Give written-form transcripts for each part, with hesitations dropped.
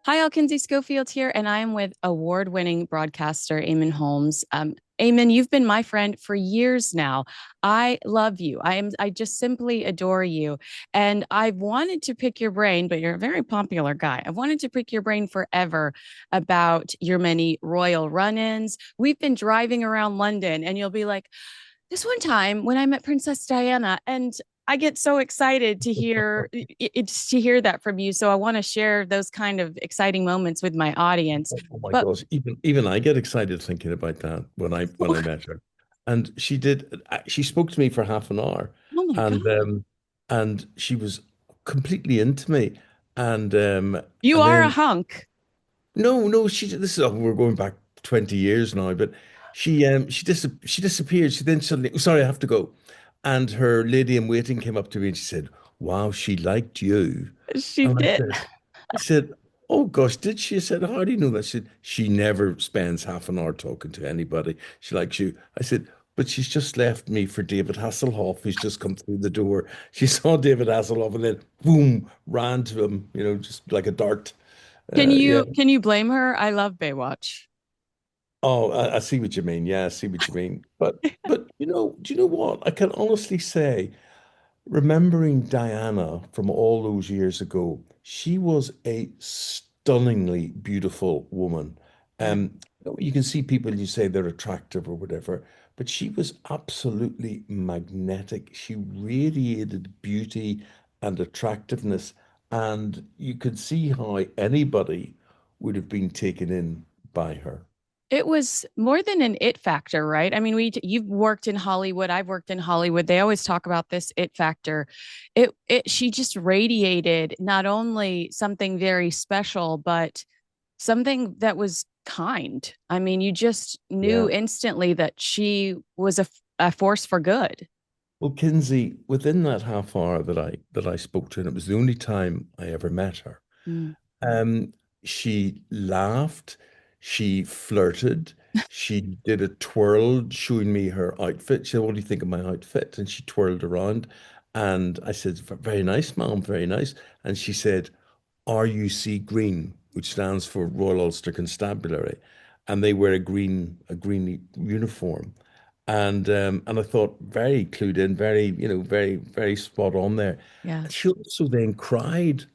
Hi, all. Kinsey Schofield here, and I am with award-winning broadcaster Eamonn Holmes. Eamon, you've been my friend for years now. I love you. I just simply adore you. And I've wanted to pick your brain, but you're a very popular guy. I've wanted to pick your brain forever about your many royal run-ins. We've been driving around London, and you'll be like, this one time when I met Princess Diana, and I get so excited to hear that from you. So I want to share those kind of exciting moments with my audience. Oh my But gosh, even I get excited thinking about that when I met her. And she spoke to me for half an hour oh my and God, she was completely into me. And you and are a then hunk. no, we're going back 20 years now, but she disappeared. She then suddenly, sorry, I have to go. And her lady in waiting came up to me and she said, "Wow, she liked you." She And did. I said, "Oh gosh, did she?" I said, "How do you know that?" She said, "She never spends half an hour talking to anybody. She likes you." I said, "But she's just left me for David Hasselhoff, who's just come through the door." She saw David Hasselhoff and then boom, ran to him, just like a dart. Can Yeah. you blame her? I love Baywatch. Oh, I see what you mean. Yeah, I see what you mean. But do you know what? I can honestly say, remembering Diana from all those years ago, she was a stunningly beautiful woman. Yeah. You can see people you say they're attractive or whatever, but she was absolutely magnetic. She radiated beauty and attractiveness, and you could see how anybody would have been taken in by her. It was more than an it factor, right? I mean, you've worked in Hollywood, I've worked in Hollywood. They always talk about this it factor. It she just radiated not only something very special, but something that was kind. I mean, you just Yeah. knew instantly that she was a force for good. Well, Kinsey, within that half hour that I spoke to her, and it was the only time I ever met her. Mm. Um, she laughed, she flirted, she did a twirl, showing me her outfit. She said, "What do you think of my outfit?" And she twirled around, and I said, "Very nice, ma'am, very nice." And she said, RUC Green, which stands for Royal Ulster Constabulary, and they wear a green uniform. And I thought very clued in, very, very spot on there. Yeah. And she also then cried.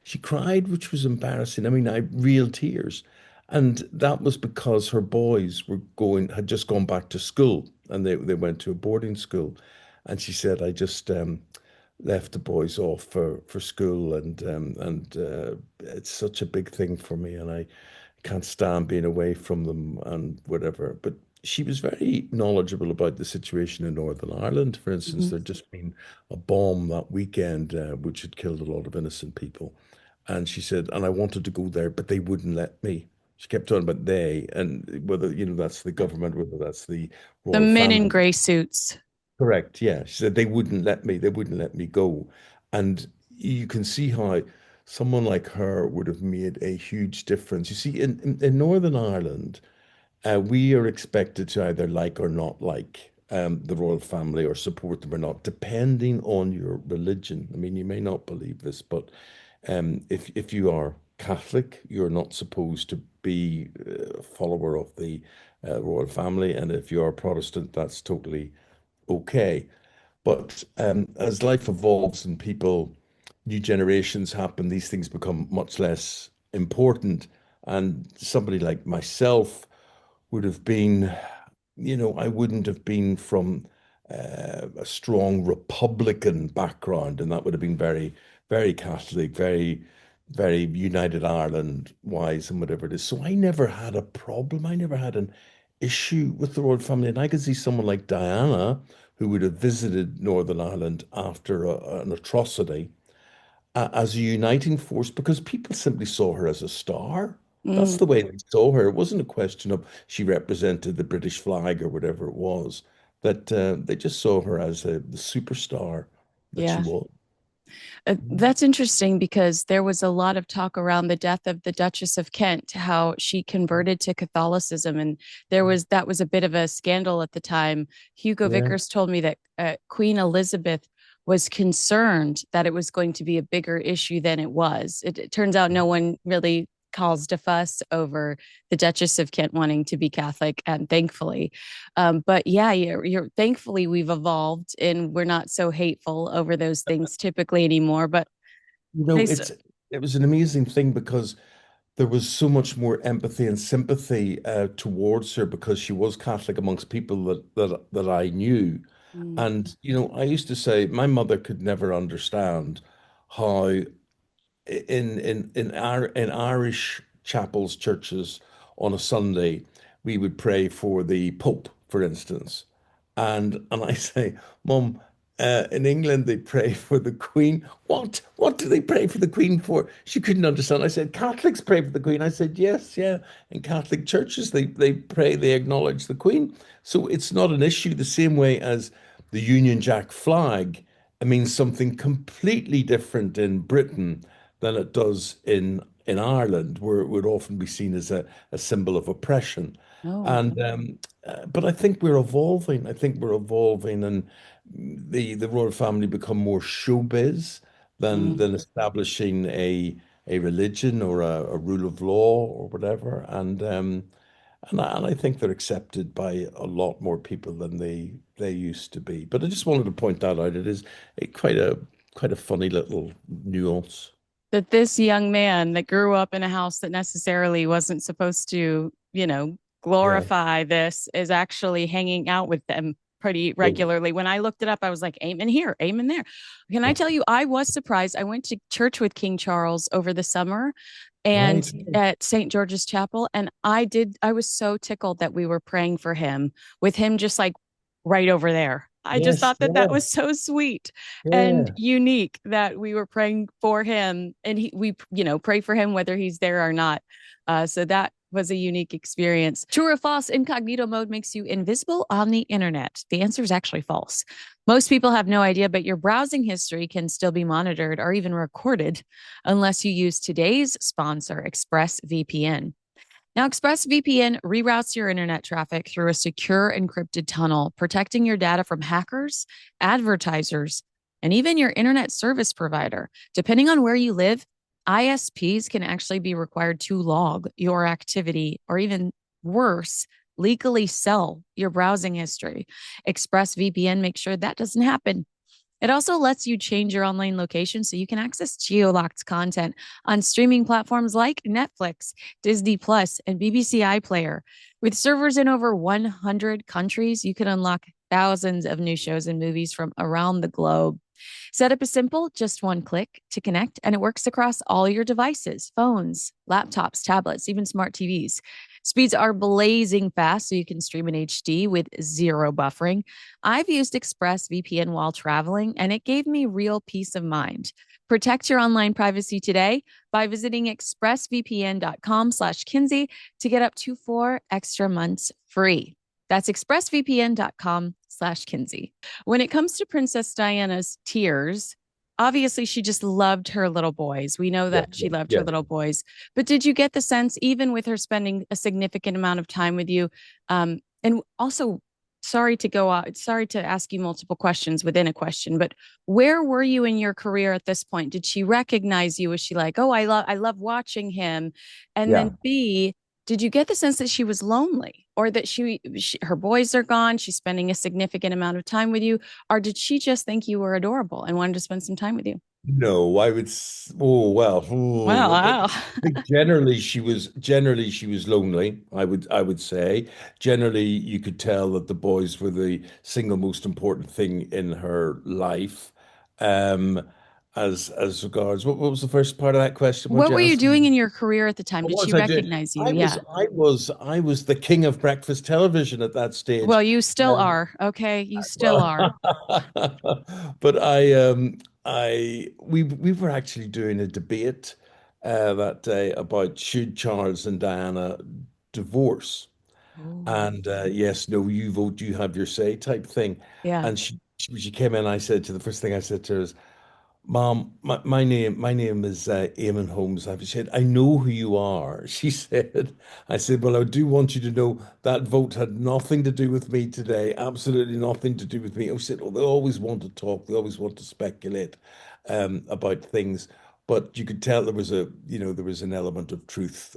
She cried, which was embarrassing. I mean, I real tears. And that was because her boys had just gone back to school and they went to a boarding school. And she said, I just left the boys off for school and it's such a big thing for me and I can't stand being away from them and whatever. But she was very knowledgeable about the situation in Northern Ireland. For instance, Mhm. there'd just been a bomb that weekend, which had killed a lot of innocent people. And she said, and I wanted to go there, but they wouldn't let me. She kept talking about they, and whether, that's the government, whether that's the The royal men in family. gray suits. Correct. Yeah. She said they wouldn't let me. They wouldn't let me go. And you can see how someone like her would have made a huge difference. You see, in Northern Ireland, we are expected to either like or not like the royal family or support them or not, depending on your religion. I mean, you may not believe this, but if you are Catholic, you're not supposed to be a follower of the royal family, and if you are Protestant, that's totally okay. But as life evolves and new generations happen, these things become much less important. And somebody like myself would have been, I wouldn't have been from a strong Republican background, and that would have been very, very Catholic, very, very United Ireland wise, and whatever it is. So I never had a problem. I never had an issue with the royal family, and I could see someone like Diana, who would have visited Northern Ireland after an atrocity, as a uniting force because people simply saw her as a star. That's Mm, the way they saw her. It wasn't a question of she represented the British flag or whatever it was, that they just saw her as the superstar that she yeah. was. That's interesting because there was a lot of talk around the death of the Duchess of Kent, how she converted to Catholicism, and that was a bit of a scandal at the time. Hugo Yeah. Vickers told me that Queen Elizabeth was concerned that it was going to be a bigger issue than it was. It turns out no one really caused a fuss over the Duchess of Kent wanting to be Catholic, and thankfully, but yeah, you're thankfully we've evolved and we're not so hateful over those things typically anymore. But You know, they, it was an amazing thing because there was so much more empathy and sympathy towards her because she was Catholic amongst people that I knew. mm, And you know, I used to say my mother could never understand how in Irish chapels, churches on a Sunday, we would pray for the Pope, for instance. And I say, Mum, in England they pray for the Queen. What? What do they pray for the Queen for? She couldn't understand. I said, Catholics pray for the Queen. I said, yes, yeah. In Catholic churches they pray, they acknowledge the Queen. So it's not an issue the same way as the Union Jack flag. It means something completely different in Britain than it does in Ireland, where it would often be seen as a symbol of oppression. oh, And but I think we're evolving. I think we're evolving, and the royal family become more showbiz mm. than establishing a religion or a rule of law or whatever. And I think they're accepted by a lot more people than they used to be. But I just wanted to point that out. It is quite a funny little nuance. That this young man that grew up in a house that necessarily wasn't supposed to, Yeah. glorify this is actually hanging out with them pretty Well, regularly. When I looked it up, I was like, amen here, amen there. Can I tell you, I was surprised. I went to church with King Charles over the summer and right. at St. George's Chapel. And I was so tickled that we were praying for him with him just like right over there. I just Yes. thought that that Yeah. was so sweet and Yeah. unique that we were praying for him and we pray for him whether he's there or not. So that was a unique experience. True or false, incognito mode makes you invisible on the internet. The answer is actually false. Most people have no idea, but your browsing history can still be monitored or even recorded unless you use today's sponsor, ExpressVPN. Now, ExpressVPN reroutes your internet traffic through a secure encrypted tunnel, protecting your data from hackers, advertisers, and even your internet service provider. Depending on where you live, ISPs can actually be required to log your activity or even worse, legally sell your browsing history. ExpressVPN makes sure that doesn't happen. It also lets you change your online location so you can access geo-locked content on streaming platforms like Netflix, Disney Plus, and BBC iPlayer. With servers in over 100 countries, you can unlock thousands of new shows and movies from around the globe. Setup is simple, just one click to connect, and it works across all your devices, phones, laptops, tablets, even smart TVs. Speeds are blazing fast, so you can stream in HD with zero buffering. I've used ExpressVPN while traveling, and it gave me real peace of mind. Protect your online privacy today by visiting expressvpn.com/Kinsey to get up to 4 extra months free. That's expressvpn.com/Kinsey. When it comes to Princess Diana's tears, obviously she just loved her little boys. We know Yeah. that she loved her Yeah. little boys. But did you get the sense, even with her spending a significant amount of time with you, and also sorry to ask you multiple questions within a question, but where were you in your career at this point? Did she recognize you? Was she like, oh, I love watching him? And Yeah. then B, did you get the sense that she was lonely or that her boys are gone, she's spending a significant amount of time with you, or did she just think you were adorable and wanted to spend some time with you? No, oh well, Well, I wow. think generally she was lonely, I would say. Generally you could tell that the boys were the single most important thing in her life. Um as regards what was the first part of that question? What What you were you asked? doing in your career at the time? What Did she was I doing? recognize you? Yeah. I was the king of breakfast television at that stage. Well, you still Um, are. Okay. You still well, are. but we were actually doing a debate that day about should Charles and Diana divorce, Oh, and yes, no, you vote, you have your say type thing. yeah. And she came in. The first thing I said to her is, Mom, my name is Eamonn Holmes. I said, I know who you are. She said, I said, well, I do want you to know that vote had nothing to do with me today. Absolutely nothing to do with me. I said, oh, they always want to talk. They always want to speculate about things. but you could tell there was there was an element of truth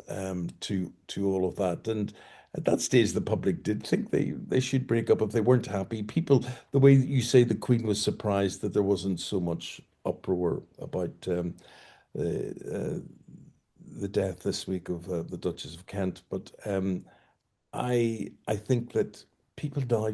to all of that. And at that stage, the public did think they should break up if they weren't happy. People, the way that you say the Queen was surprised that there wasn't so much uproar about the death this week of the Duchess of Kent. But I think that people now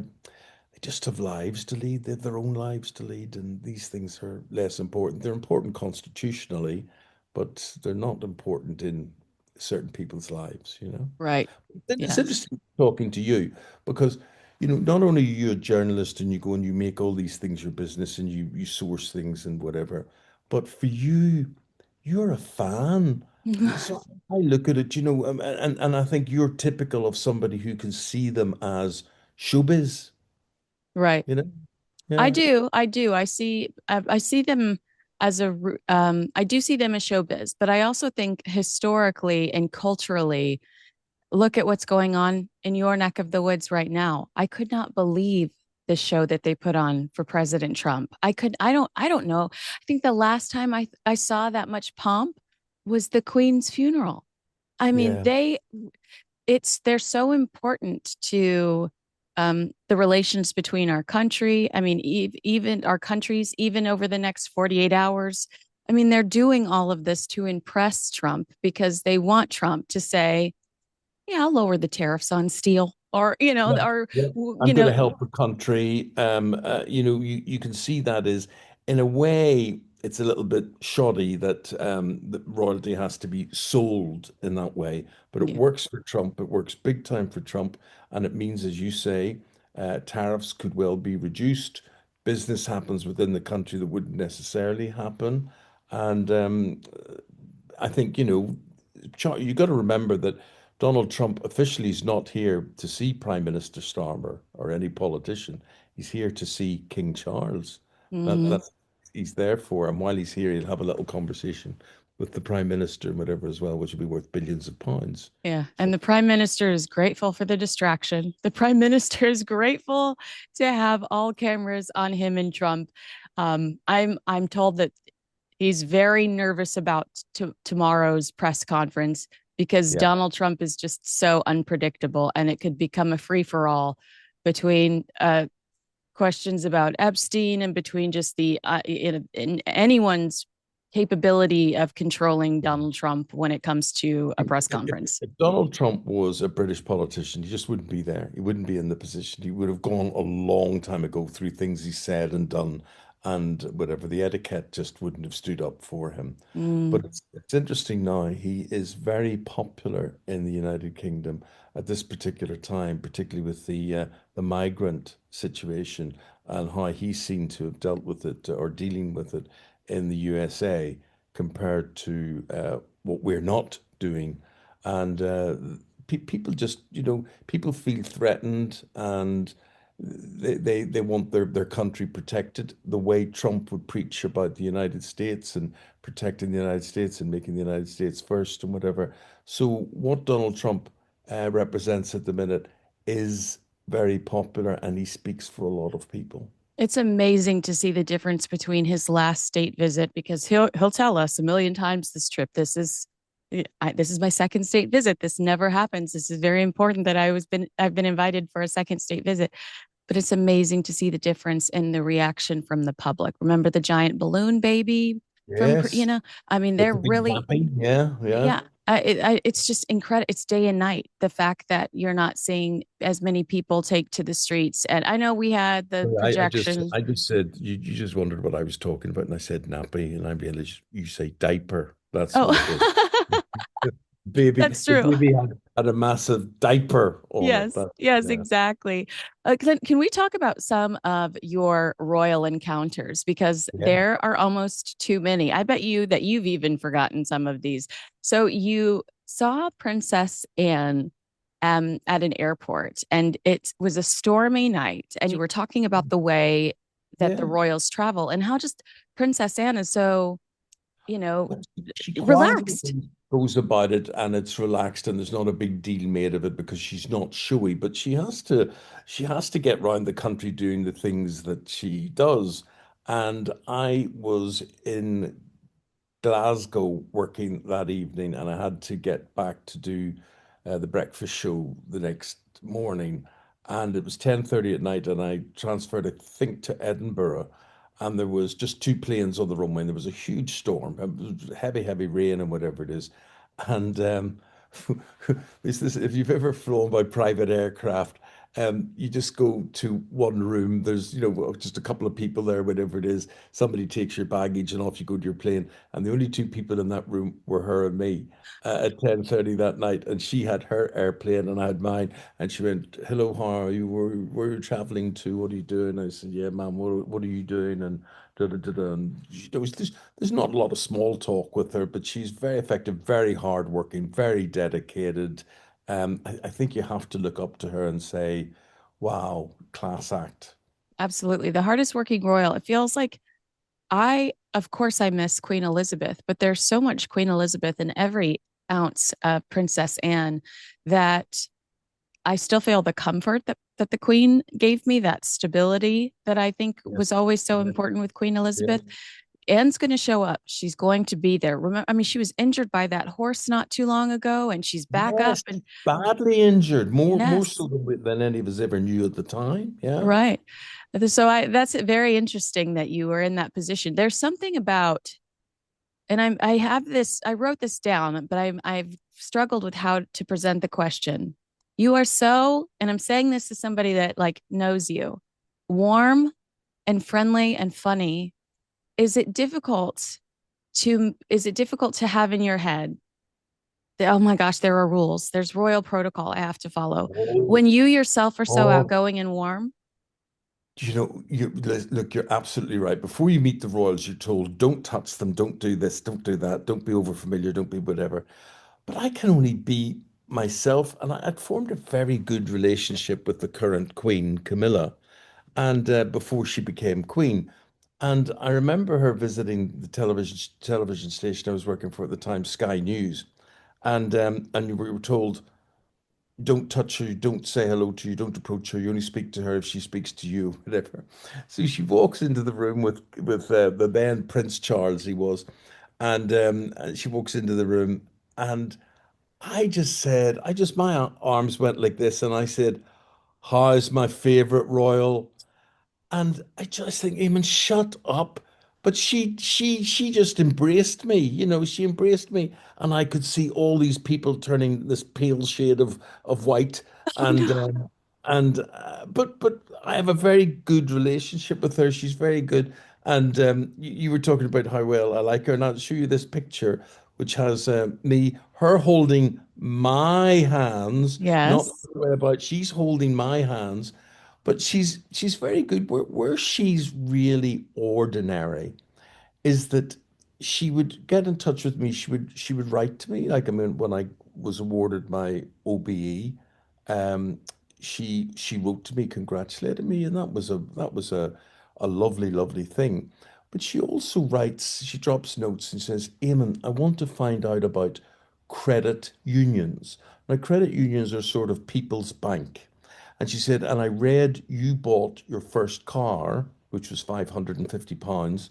they just have lives to lead. They have their own lives to lead, and these things are less important. They're important constitutionally, but they're not important in certain people's lives, you know. Right. Then it's Yes. interesting talking to you because, not only are you a journalist and you go and you make all these things your business and you source things and whatever, but for you, you're a fan. So I look at it, and I think you're typical of somebody who can see them as showbiz, Right. you know? I Yeah, do. I do. I see them as I do see them as showbiz, but I also think historically and culturally, look at what's going on in your neck of the woods right now. I could not believe the show that they put on for President Trump. I don't know. I think the last time I saw that much pomp was the Queen's funeral. I mean, yeah. they're so important to the relations between our country. I mean, even our countries, even over the next 48 hours. I mean, they're doing all of this to impress Trump because they want Trump to say, yeah, I'll lower the tariffs on steel or, Yeah, yeah. I'm you going to know, help the country. You can see that is, in a way, it's a little bit shoddy that royalty has to be sold in that way. But it yeah. works for Trump. It works big time for Trump, and it means, as you say, tariffs could well be reduced. Business happens within the country that wouldn't necessarily happen, and I think, you got to remember that Donald Trump officially is not here to see Prime Minister Starmer or any politician. He's here to see King Charles. Mhm. That's he's there for. And while he's here, he'll have a little conversation with the Prime Minister and whatever as well, which will be worth billions of pounds. Yeah. So And the prime minister is grateful for the distraction. The prime minister is grateful to have all cameras on him and Trump. I'm told that he's very nervous about tomorrow's press conference because yeah. Donald Trump is just so unpredictable and it could become a free for all between questions about Epstein and between just in anyone's capability of controlling Donald Trump when it comes to a press conference. If Donald Trump was a British politician, he just wouldn't be there. He wouldn't be in the position. He would have gone a long time ago through things he said and done, and whatever. The etiquette just wouldn't have stood up for him. Mm. But it's interesting now. He is very popular in the United Kingdom at this particular time, particularly with the migrant situation and how he seemed to have dealt with it or dealing with it in the USA compared to what we're not doing. And people just, people feel threatened and they want their country protected the way Trump would preach about the United States and protecting the United States and making the United States first and whatever. So what Donald Trump represents at the minute is very popular and he speaks for a lot of people. It's amazing to see the difference between his last state visit because he'll tell us a million times this trip. This is my second state visit. This never happens. This is very important that I've been invited for a second state visit. But it's amazing to see the difference in the reaction from the public. Remember the giant balloon baby Yes, I mean, with they're the big really, nappy. Yeah, yeah. yeah. It's just incredible. It's day and night. The fact that you're not seeing as many people take to the streets. And I know we had the Well, projection. I just said you just wondered what I was talking about, and I said nappy, and I realized you say diaper. That's what it was. Oh, that's The true. baby had a massive diaper on it. Yes, That yes, yeah, exactly. Can we talk about some of your royal encounters? Because yeah. there are almost too many. I bet you that you've even forgotten some of these. So you saw Princess Anne at an airport, and it was a stormy night, and you were talking about the way that the Yeah. royals travel and how just Princess Anne is so, you know, But she quietly relaxed. goes about it and it's relaxed and there's not a big deal made of it because she's not showy, but she has to get round the country doing the things that she does. And I was in Glasgow working that evening, and I had to get back to do the breakfast show the next morning. And it was 10:30 at night, and I transferred, I think, to Edinburgh. And there was just two planes on the runway, and there was a huge storm, heavy, heavy rain, and whatever it is. And is this, if you've ever flown by private aircraft, you just go to one room. There's, just a couple of people there, whatever it is. Somebody takes your baggage, and off you go to your plane. And the only two people in that room were her and me at 10:30 that night. And she had her airplane, and I had mine. And she went, "Hello, how are you? Where are you traveling to? What are you doing?" I said, "Yeah, ma'am. What are you doing?" And da da da da. And there was this. There's not a lot of small talk with her, but she's very effective, very hardworking, very dedicated. I think you have to look up to her and say, wow, class act. Absolutely. The hardest working royal. It feels like of course, I miss Queen Elizabeth, but there's so much Queen Elizabeth in every ounce of Princess Anne that I still feel the comfort that the Queen gave me, that stability that I think Yes, was always so yes, important with Queen Elizabeth. yes. Anne's going to show up. She's going to be there. Remember, I mean, she was injured by that horse not too long ago, and she's back up. Yes, And badly injured, more so yes, than any of us ever knew at the time. Yeah. right. So that's very interesting that you were in that position. There's something about, and I have this, I wrote this down, but I've struggled with how to present the question. You are so, and I'm saying this to somebody that like knows you, warm and friendly and funny. Is it difficult to have in your head that, oh my gosh, there are rules. There's royal protocol I have to follow. Oh, When you yourself are so oh, outgoing and warm, look, you're absolutely right. Before you meet the royals, you're told, don't touch them, don't do this, don't do that, don't be over familiar, don't be whatever. But I can only be myself, and I'd formed a very good relationship with the current Queen, Camilla, and before she became Queen. And I remember her visiting the television station I was working for at the time, Sky News, and we were told, don't touch her, don't say hello to you, don't approach her. You only speak to her if she speaks to you, whatever. So she walks into the room with the then Prince Charles he was, and she walks into the room, and my arms went like this, and I said, "How's my favorite royal?" And I just think, Eamon, shut up. But she just embraced me, she embraced me, and I could see all these people turning this pale shade of white, oh and no. but I have a very good relationship with her. She's very good, and you were talking about how well I like her, and I'll show you this picture, which has her holding my hands, not Yes. the way about. She's holding my hands, but she's very good. Where she's really ordinary is that she would get in touch with me. She would write to me. Like, I mean, when I was awarded my OBE, um, she wrote to me, congratulated me, and that was a lovely, lovely thing. But she also writes, she drops notes and says, Eamon, I want to find out about credit unions. Now, credit unions are sort of people's bank. And she said, and I read you bought your first car, which was £550,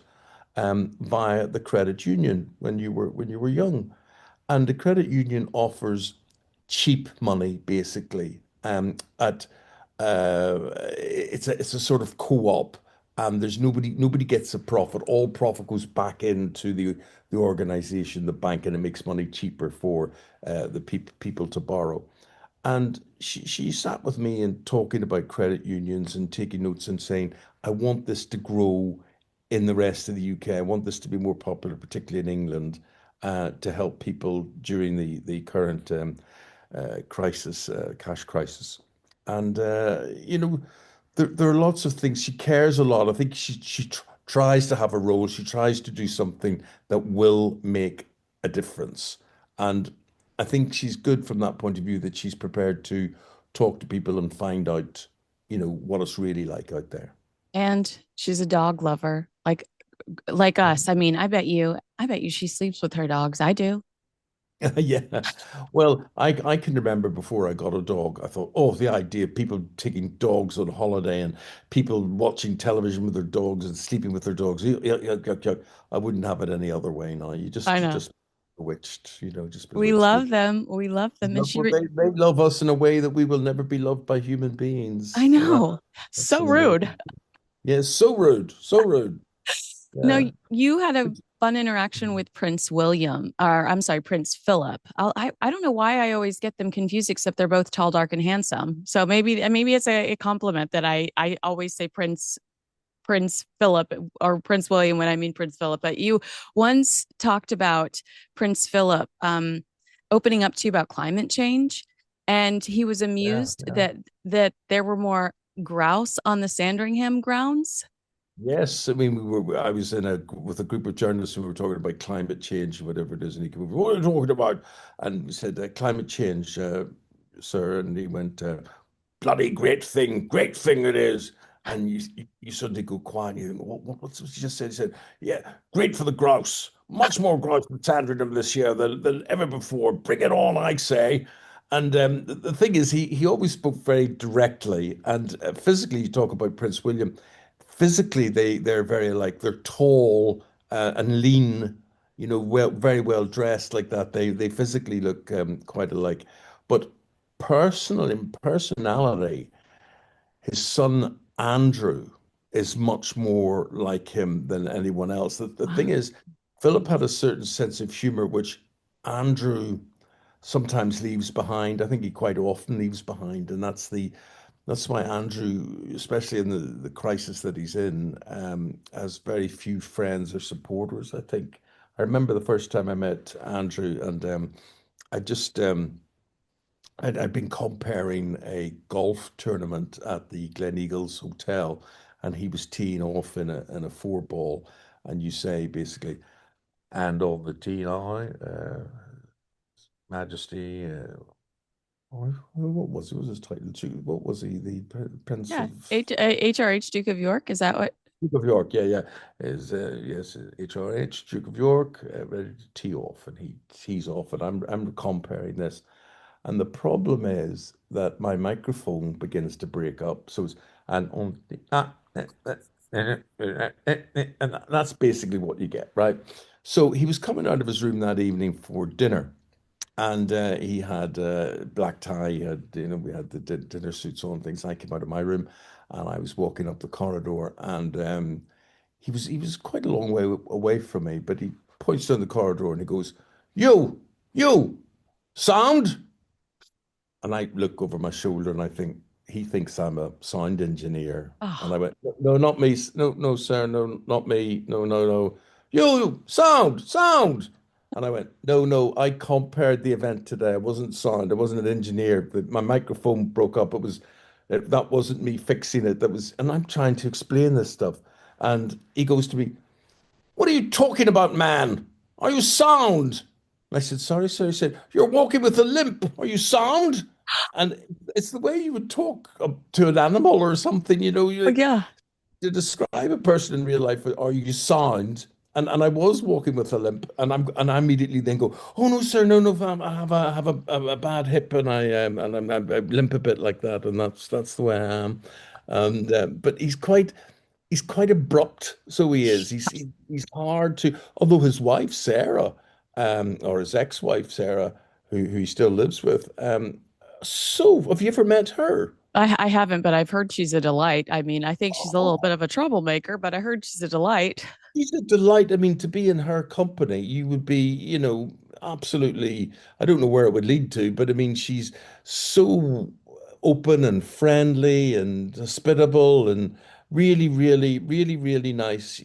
via the credit union when you were young. And the credit union offers cheap money, basically. At it's a sort of co-op, and there's nobody gets a profit. All profit goes back into the organization, the bank, and it makes money cheaper for the people to borrow. And she sat with me and talking about credit unions and taking notes and saying, I want this to grow in the rest of the UK. I want this to be more popular, particularly in England, to help people during the current crisis, cash crisis. And there are lots of things. She cares a lot. I think she tries to have a role. She tries to do something that will make a difference. And I think she's good from that point of view, that she's prepared to talk to people and find out, what it's really like out there. And she's a dog lover, like us. I mean, I bet you she sleeps with her dogs. I do. Yeah. Well, I can remember before I got a dog, I thought, oh, the idea of people taking dogs on holiday and people watching television with their dogs and sleeping with their dogs. I wouldn't have it any other way now. I You know. just bewitched, just We bewitched. love them. We love them. And Well, they love us in a way that we will never be loved by human I beings. know. That's So an rude. amazing. Yeah, so rude, so rude. No, Yeah. you had a fun interaction with Prince William, or I'm sorry, Prince Philip. I don't know why I always get them confused, except they're both tall, dark, and handsome. So maybe it's a compliment that I always say Prince Philip or Prince William when I mean Prince Philip. But you once talked about Prince Philip opening up to you about climate change, and he was Yeah, amused yeah. that there were more grouse on the Sandringham grounds. Yes, I mean I was in a with a group of journalists and we were talking about climate change, whatever it is, and he came over, what are you talking about? And we said climate change, sir, and he went, bloody great thing it is. And you suddenly go quiet and you think, what's what he just said? He said, yeah, great for the grouse. Much more grouse in Sandringham this year than ever before. Bring it on, I say. And the thing is, he always spoke very directly and physically. You talk about Prince William. Physically, they're very like they're tall and lean. Very well dressed like that. They physically look quite alike, but in personality, his son Andrew is much more like him than anyone else. The thing is, Philip had a certain sense of humor, which Andrew sometimes leaves behind. I think he quite often leaves behind, and that's why Andrew, especially in the crisis that he's in, has very few friends or supporters. I think I remember the first time I met Andrew, and I just I'd been comparing a golf tournament at the Glen Eagles Hotel, and he was teeing off in a four ball, and you say basically, and on the tee now, Majesty. What was it? What was his title? What was he? The Prince Yeah, of HRH Duke of York. Is that what? Duke of York. Yeah, yeah. Is yes, HRH Duke of York, ready to tee off, and he tees off, and I'm comparing this. And the problem is that my microphone begins to break up. So it's and on the and that's basically what you get, right? So he was coming out of his room that evening for dinner, and he had black tie. He had, we had the dinner suits on, things. I came out of my room, and I was walking up the corridor, and he was quite a long way away from me, but he points down the corridor and he goes, you, sound." And I look over my shoulder and I think he thinks I'm a sound engineer. And Oh, I went, no, not me. No, no, sir. No, not me. No, no, no. You, sound, sound. And I went, no, no. I compared the event today. I wasn't sound. I wasn't an engineer. My microphone broke up. That wasn't me fixing it. And I'm trying to explain this stuff. And he goes to me, "What are you talking about, man? Are you sound?" And I said, "Sorry, sir." He said, "You're walking with a limp. Are you sound?" And it's the way you would talk to an animal or something, oh yeah. to describe a person in real life. Are you sound? And I was walking with a limp, and I immediately then go, "Oh no, sir, no, no, I have a bad hip, and I limp a bit like that, and that's the way I am." And but he's quite abrupt, so he is. He's hard to. Although his wife Sarah, or his ex-wife Sarah, who he still lives with, so have you ever met her? I haven't, but I've heard she's a delight. I mean, I think she's a little bit of a troublemaker, but I heard she's a delight. She's a delight. I mean, to be in her company, you would be, absolutely. I don't know where it would lead to, but I mean, she's so open and friendly and hospitable and really, really, really, really nice.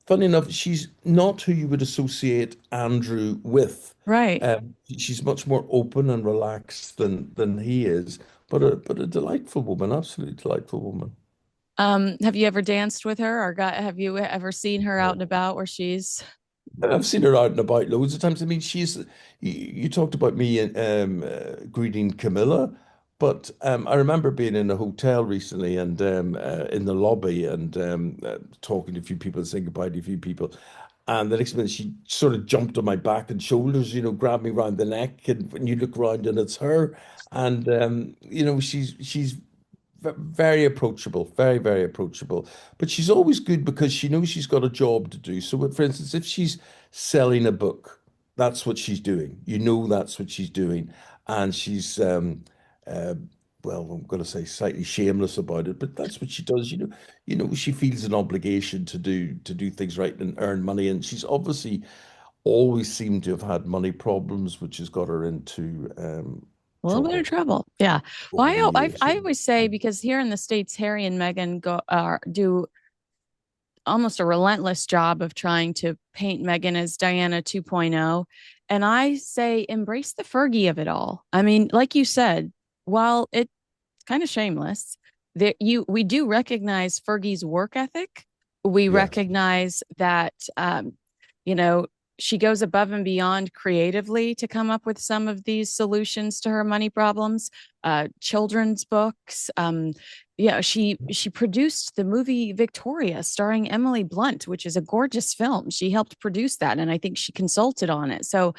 Funny enough, she's not who you would associate Andrew with. Right. She's much more open and relaxed than he is, but a delightful woman, absolutely delightful woman. Have you ever danced with her or have you ever seen her out and about where she's I've seen her out and about loads of times. I mean, you talked about me greeting Camilla, but I remember being in a hotel recently and in the lobby and talking to a few people, saying goodbye to a few people. And the next minute, she sort of jumped on my back and shoulders, grabbed me around the neck. And when you look around, and it's her. And she's very approachable, very, very approachable. But she's always good because she knows she's got a job to do. So, for instance, if she's selling a book, that's what she's doing. That's what she's doing, and she's uh, well, I'm going to say slightly shameless about it, but that's what she does. She feels an obligation to do things right and earn money, and she's obviously always seemed to have had money problems, which has got her into A little bit of trouble trouble. Yeah. Well, over the years. I always say because here in the States, Harry and Meghan do almost a relentless job of trying to paint Meghan as Diana 2.0. And I say embrace the Fergie of it all. I mean, like you said, while it's kind of shameless, that we do recognize Fergie's work ethic. We Yes. recognize that you know, she goes above and beyond creatively to come up with some of these solutions to her money problems. Children's books, yeah, she produced the movie Victoria starring Emily Blunt, which is a gorgeous film. She helped produce that, and I think she consulted on it. So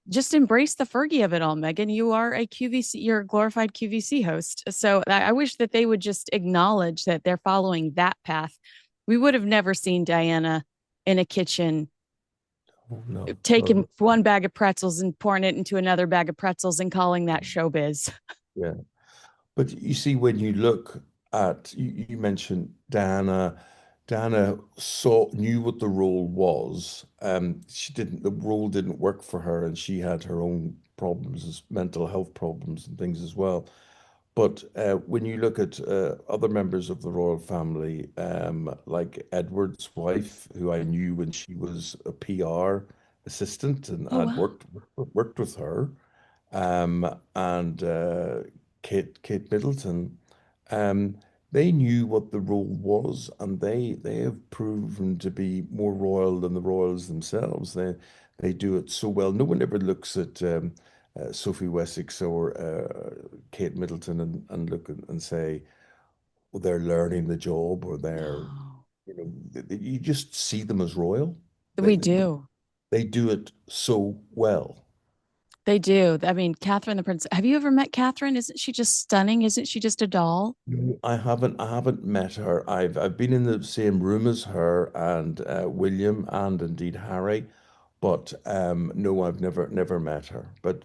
just embrace the Fergie of it all, Meghan. You are a QVC, you're a glorified QVC host. So I wish that they would just acknowledge that they're following that path. We would have never seen Diana in a kitchen Oh, no, taking no, one bag of pretzels and pouring it into another bag of pretzels and calling that showbiz. yeah. But you see, when you look at, you mentioned Diana, Diana knew what the role was. The role didn't work for her, and she had her own problems, mental health problems and things as well. But when you look at other members of the royal family, like Edward's wife, who I knew when she was a PR assistant, and Oh, I'd wow. worked with her, and Kate Middleton, um, they knew what the role was, and they have proven to be more royal than the royals themselves. They do it so well. No one ever looks at Sophie Wessex or Kate Middleton and look and say, well, they're learning the job, or No, you just see them as royal. They we do. they do it so well. They do. I mean, Catherine the Prince. Have you ever met Catherine? Isn't she just stunning? Isn't she just a doll? No, I haven't met her. I've been in the same room as her and William and indeed Harry, but no, I've never met her. But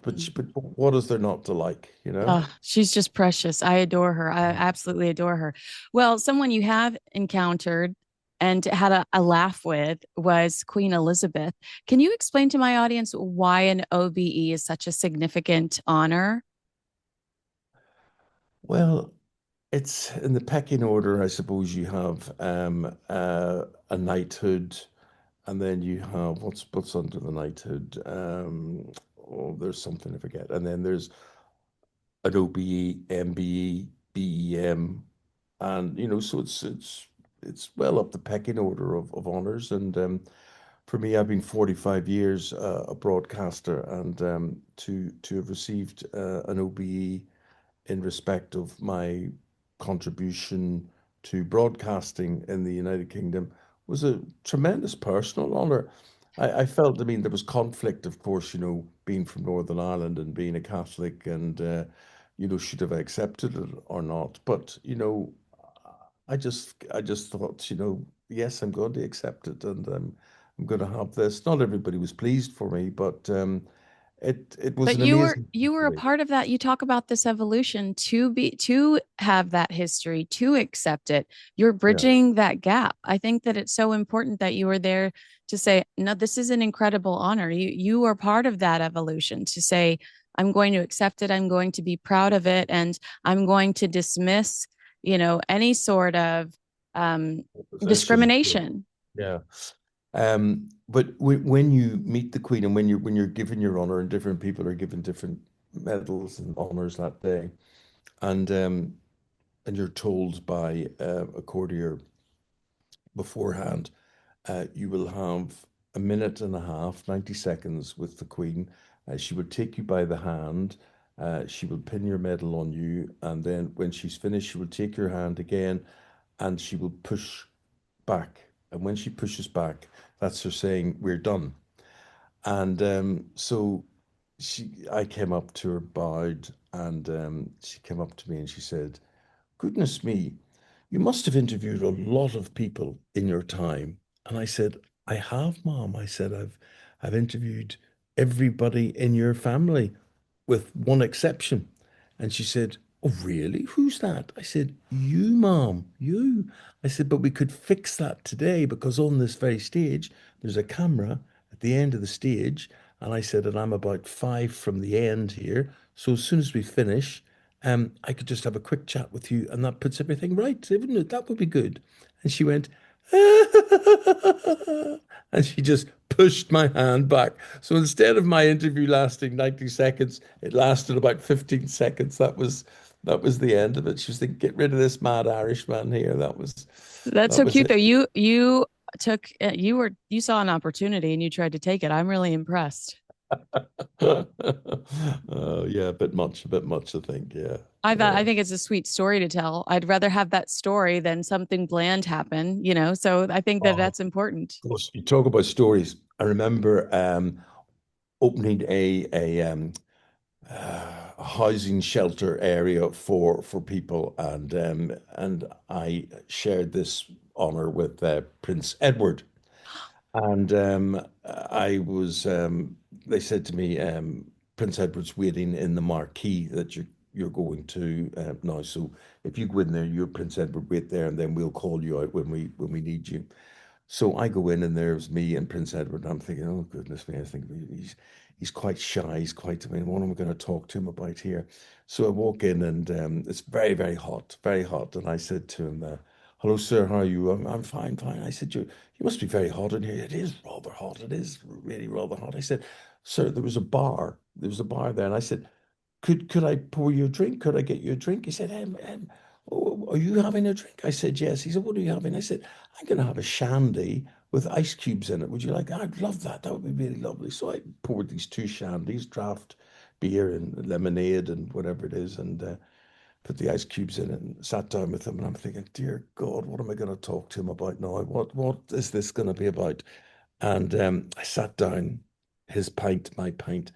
what is there not to like, you know? Oh, she's just precious. I adore her. I absolutely adore her. Well, someone you have encountered and had a laugh with was Queen Elizabeth. Can you explain to my audience why an OBE is such a significant honor? Well, it's in the pecking order, I suppose you have a knighthood, and then you have what's under the knighthood. Oh, there's something I forget, and then there's an OBE, MBE, BEM, and so it's well up the pecking order of honors. And for me, I've been 45 years a broadcaster, and to have received an OBE in respect of my contribution to broadcasting in the United Kingdom was a tremendous personal honor. I felt, I mean, there was conflict, of course, being from Northern Ireland and being a Catholic, and should have I accepted it or not? But I just thought, yes, I'm going to accept it, and I'm going to have this. Not everybody was pleased for me, but it was But an you amazing thing were for a me. part of that. You talk about this evolution to have that history, to accept it. You're Yeah. bridging that gap. I think that it's so important that you were there to say, no, this is an incredible honor. You are part of that evolution to say, I'm going to accept it, I'm going to be proud of it, and I'm going to dismiss, any sort of Position. Yeah. discrimination. Yeah. But when you meet the Queen, and when you're given your honor, and different people are given different medals and honors that day, and you're told by a courtier beforehand, you will have a minute and a half, 90 seconds with the Queen. She will take you by the hand. She will pin your medal on you, and then when she's finished, she will take your hand again, and she will push back And when she pushes back, that's her saying, we're done. And so I came up to her, bowed, and she came up to me and she said, goodness me, you must have interviewed a lot of people in your time. And I said, I have, Mom. I said, I've interviewed everybody in your family with one exception. And she said, oh, really? Who's that? I said, you, Mom, you. I said, but we could fix that today because on this very stage, there's a camera at the end of the stage. And I said, and I'm about five from the end here. So as soon as we finish, I could just have a quick chat with you, and that puts everything right, wouldn't it? That would be good. And she went, and she just pushed my hand back. So instead of my interview lasting 90 seconds, it lasted about 15 seconds. That was the end of it. She was thinking, get rid of this mad Irishman here. That's That so was cute it. though. You took you saw an opportunity and you tried to take it. I'm really impressed. Yeah, a bit much, I think. Yeah. I Yeah. think it's a sweet story to tell. I'd rather have that story than something bland happen, you know. So I think that Oh, that's important. of course, you talk about stories. I remember opening a housing shelter area for people, and I shared this honor with Prince Edward. And I was, they said to me, Prince Edward's waiting in the marquee that you're going to now. So if you go in there, you're Prince Edward, wait there, and then we'll call you out when we need you. So I go in and there's me and Prince Edward. And I'm thinking, oh goodness me, I think he's quite shy. He's quite, I mean, what am I going to talk to him about here? So I walk in and it's very, very hot, very hot. And I said to him, hello, sir, how are you? I'm fine, fine. I said, you must be very hot in here. It is rather hot. It is really rather hot. I said, sir, there was a bar. There was a bar there. And I said, could I pour you a drink? Could I get you a drink? He said, oh, are you having a drink? I said, yes. He said, what are you having? I said, I'm going to have a shandy with ice cubes in it. Would you like? I'd love that. That would be really lovely. So I poured these two shandies, draft beer and lemonade and whatever it is, and put the ice cubes in it and sat down with him. And I'm thinking, dear God, what am I going to talk to him about now? What is this going to be about? And I sat down, his pint, my pint.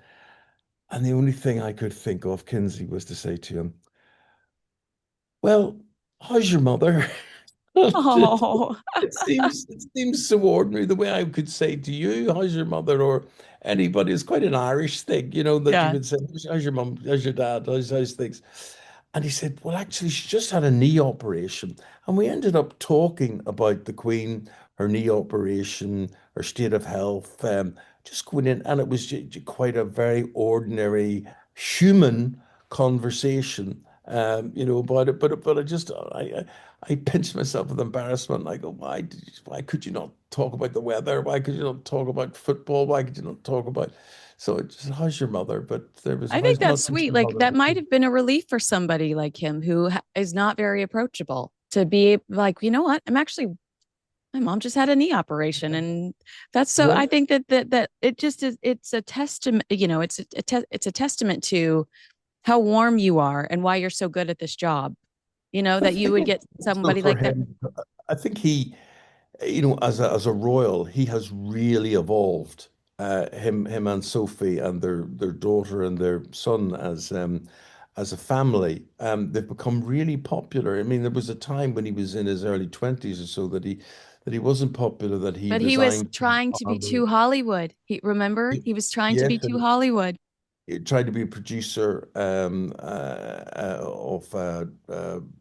And the only thing I could think of, Kinsey, was to say to him, well, how's your mother? It Oh, it seems so ordinary the way I could say to you, how's your mother, or anybody. It's quite an Irish thing, that you yeah. would say, how's your mum, how's your dad, how's things. And he said, well, actually, she just had a knee operation. And we ended up talking about the Queen, her knee operation, her state of health, just going in. And it was quite a very ordinary human conversation, about it. But I pinched myself with embarrassment. I go, why could you not talk about the weather? Why could you not talk about football? Why could you not talk about? So it just, how's your mother? But there was, I think how's that's nothing's sweet. your Like mother? that might have been a relief for somebody like him who is not very approachable to be like, you know what? My mom just had a knee operation and that's so Well, I think that it just is it's a testament, it's a testament to how warm you are and why you're so good at this job. You know, I that you think would get also somebody for like that. him, I think he, as a royal, he has really evolved. Him and Sophie and their daughter and their son as a family, they've become really popular. I mean, there was a time when he was in his early 20s or so that he wasn't popular, that he But he was resigned from trying to be army. too Hollywood. Remember, he was trying to be Yes, too and Hollywood. he tried to be a producer of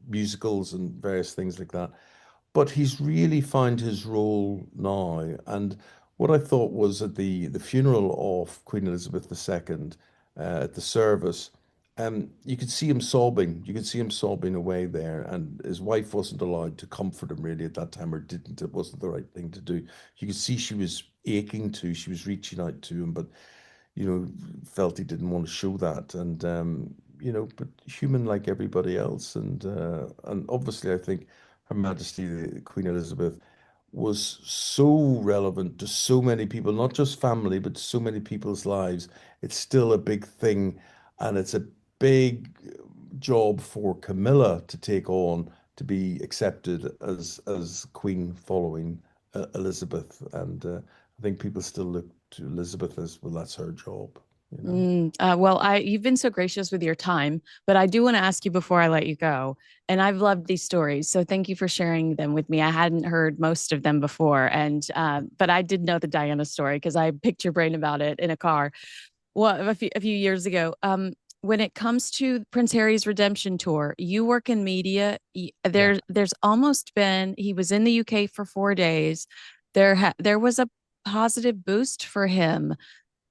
musicals and various things like that. But he's really found his role now. And what I thought was at the funeral of Queen Elizabeth II, at the service, you could see him sobbing. You could see him sobbing away there. And his wife wasn't allowed to comfort him really at that time, or didn't. It wasn't the right thing to do. You could see she was aching to, she was reaching out to him, but felt he didn't want to show that. And but human like everybody else. And obviously, I think Her Majesty Queen Elizabeth was so relevant to so many people, not just family, but so many people's lives. It's still a big thing, and it's a big job for Camilla to take on to be accepted as Queen following Elizabeth, and I think people still look to Elizabeth as well. That's her job, you know. Well, you've been so gracious with your time, but I do want to ask you before I let you go. And I've loved these stories, so thank you for sharing them with me. I hadn't heard most of them before, and but I did know the Diana story because I picked your brain about it in a car. Well, a few years ago. When it comes to Prince Harry's redemption tour, you work in media. Yeah. There's almost been. He was in the UK for 4 days. There was a positive boost for him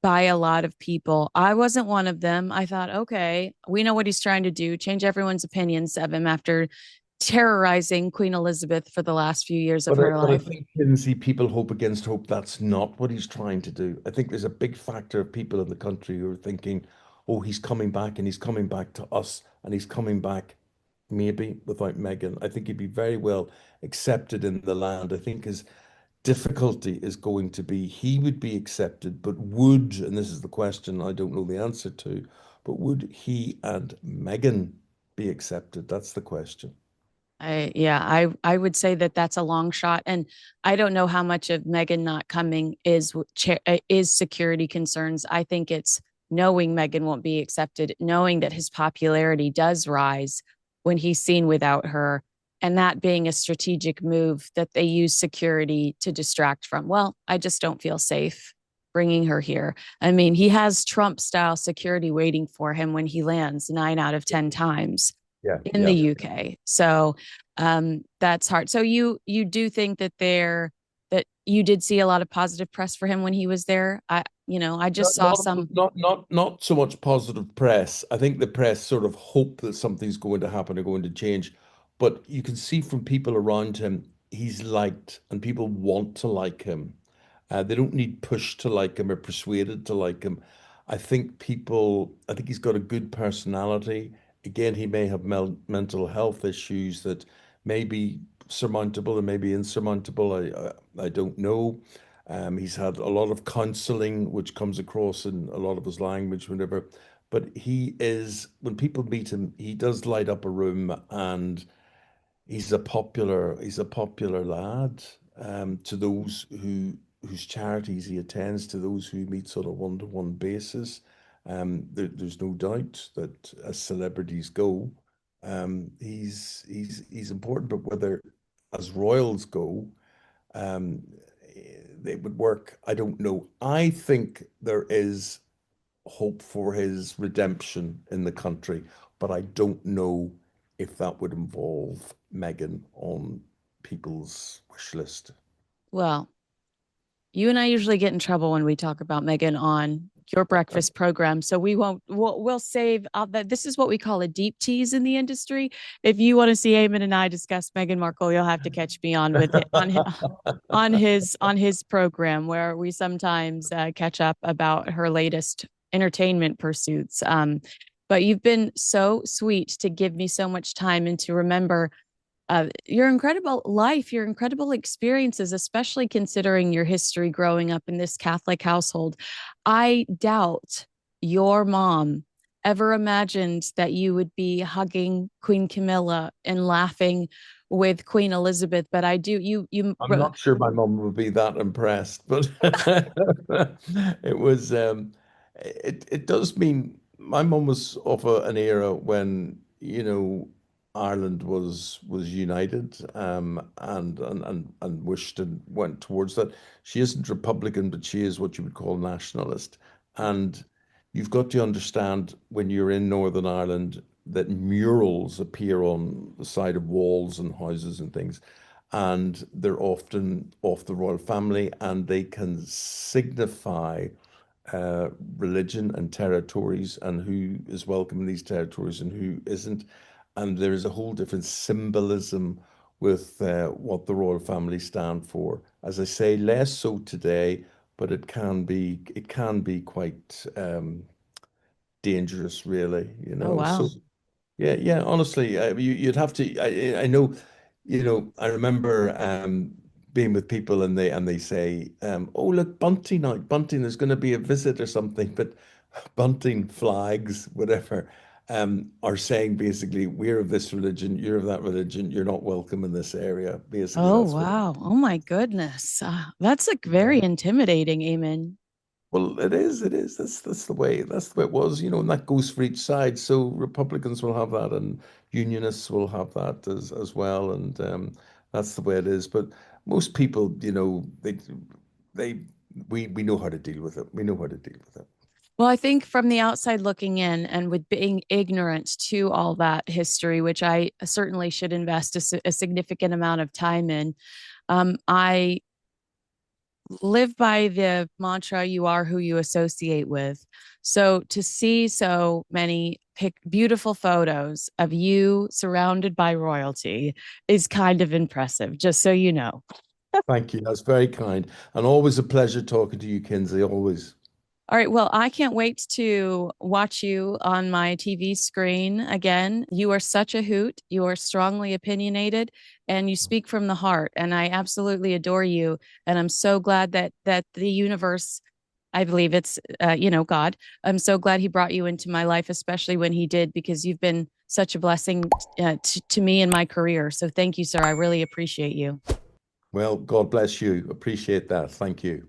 by a lot of people. I wasn't one of them. I thought, okay, we know what he's trying to do, change everyone's opinions of him after terrorizing Queen Elizabeth for the last few years of her But I life. think Kinsey, people hope against hope. That's not what he's trying to do. I think there's a big factor of people in the country who are thinking, oh, he's coming back and he's coming back to us and he's coming back maybe without Meghan. I think he'd be very well accepted in the land. I think his difficulty is going to be he would be accepted, but would, and this is the question I don't know the answer to, but would he and Meghan be accepted? That's the question. I would say that that's a long shot, and I don't know how much of Meghan not coming is security concerns. I think it's knowing Meghan won't be accepted, knowing that his popularity does rise when he's seen without her, and that being a strategic move that they use security to distract from. Well, I just don't feel safe bringing her here. I mean, he has Trump style security waiting for him when he lands 9 out of 10 times Yeah, in the yeah. UK. So that's hard. So you do think that that you did see a lot of positive press for him when he was there. I just saw some. Not so much positive press. I think the press sort of hope that something's going to happen or going to change, but you can see from people around him, he's liked and people want to like him. They don't need pushed to like him or persuaded to like him. I think he's got a good personality. Again, he may have mental health issues that may be surmountable and maybe insurmountable. I don't know. He's had a lot of counseling, which comes across in a lot of his language, whenever. But when people meet him, he does light up a room, and he's a popular lad. To those whose charities he attends, to those who he meets on a one-to-one basis. There's no doubt that as celebrities go, he's important. But whether as royals go, um, they would work. I don't know. I think there is hope for his redemption in the country, but I don't know if that would involve Meghan on people's wish list. Well, you and I usually get in trouble when we talk about Meghan on your breakfast program. So we won't, we'll save that. This is what we call a deep tease in the industry. If you want to see Eamon and I discuss Meghan Markle, you'll have to catch me on with it on his program where we sometimes catch up about her latest entertainment pursuits. But you've been so sweet to give me so much time and to remember your incredible life, your incredible experiences, especially considering your history growing up in this Catholic household. I doubt your mom ever imagined that you would be hugging Queen Camilla and laughing with Queen Elizabeth, but I do. I'm not sure my mum would be that impressed, but it was it does mean my mum was of an era when, Ireland was united, and wished and went towards that. She isn't Republican, but she is what you would call nationalist. And you've got to understand when you're in Northern Ireland that murals appear on the side of walls and houses and things, and they're often of the royal family, and they can signify religion and territories and who is welcome in these territories and who isn't. And there is a whole different symbolism with what the royal family stand for. As I say, less so today, but it can be quite dangerous, really, Oh, wow. So yeah, yeah. Honestly, you'd have to. I know, I remember being with people, and they say, "Oh, look, bunting out, bunting. There's going to be a visit or something." But bunting flags, whatever. are saying basically, we're of this religion, you're of that religion, you're not welcome in this area. Basically, Oh, that's what. wow. Oh my goodness. That's like very Yeah. intimidating, Eamon. Well, it is. It is. That's the way. That's the way it was. And that goes for each side. So Republicans will have that, and Unionists will have that as well. And that's the way it is. But most people, they we know how to deal with it. We know how to deal with it. Well, I think from the outside looking in and with being ignorant to all that history, which I certainly should invest a significant amount of time in, I live by the mantra, you are who you associate with. So to see so many beautiful photos of you surrounded by royalty is kind of impressive, just so you know. Thank you. That's very kind, and always a pleasure talking to you, Kinsey. Always. All right. Well, I can't wait to watch you on my TV screen again. You are such a hoot. You are strongly opinionated and you speak from the heart. And I absolutely adore you. And I'm so glad that the universe, I believe it's God. I'm so glad he brought you into my life, especially when he did, because you've been such a blessing to me in my career. So thank you, sir. I really appreciate you. Well, God bless you. Appreciate that. Thank you.